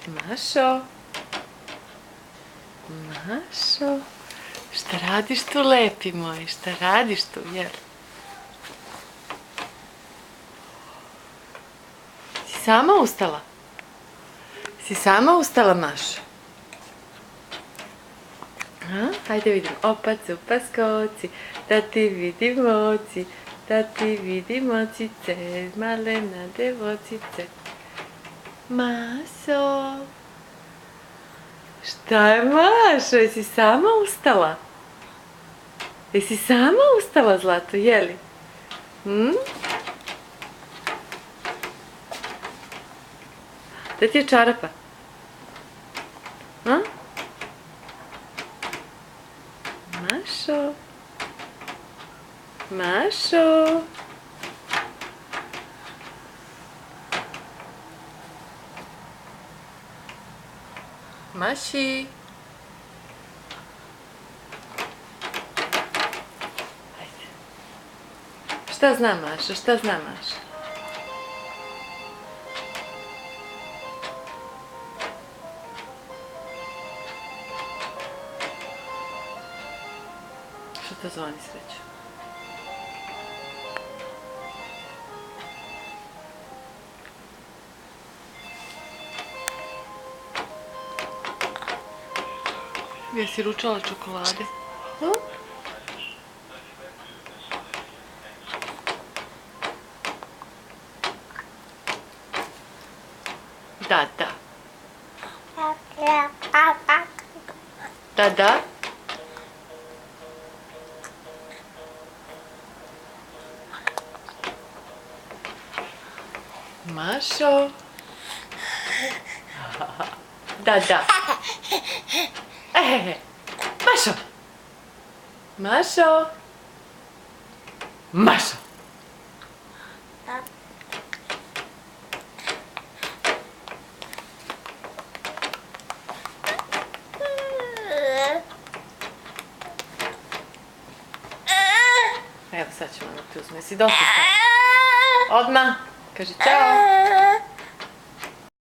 Mašo. Mašo. Šta radiš tu, lepi moj? Šta radiš tu, jel? Si sama ustala? Si sama ustala, Mašo? Hajde vidim. Opa, cupa, skoci, da ti vidim oci, da ti vidim ocice, malena devocice. Mašo. Šta je, Mašo? Jesi sama ustala? Jesi sama ustala, Zlato, jeli? Da ti je čarapa? Mašo? Mašo? Maši? Ajde. Šta zna Maša? Šta zna Maša? Šta to zvoni, Srećo? Jesi ručala čokolade? Da, da. Da, da. Mašo. Da, da. Mašo. Mašo. Mašo. Evo sad ćemo da te uzme. Si dosta stara. Odmah. Kaži čao.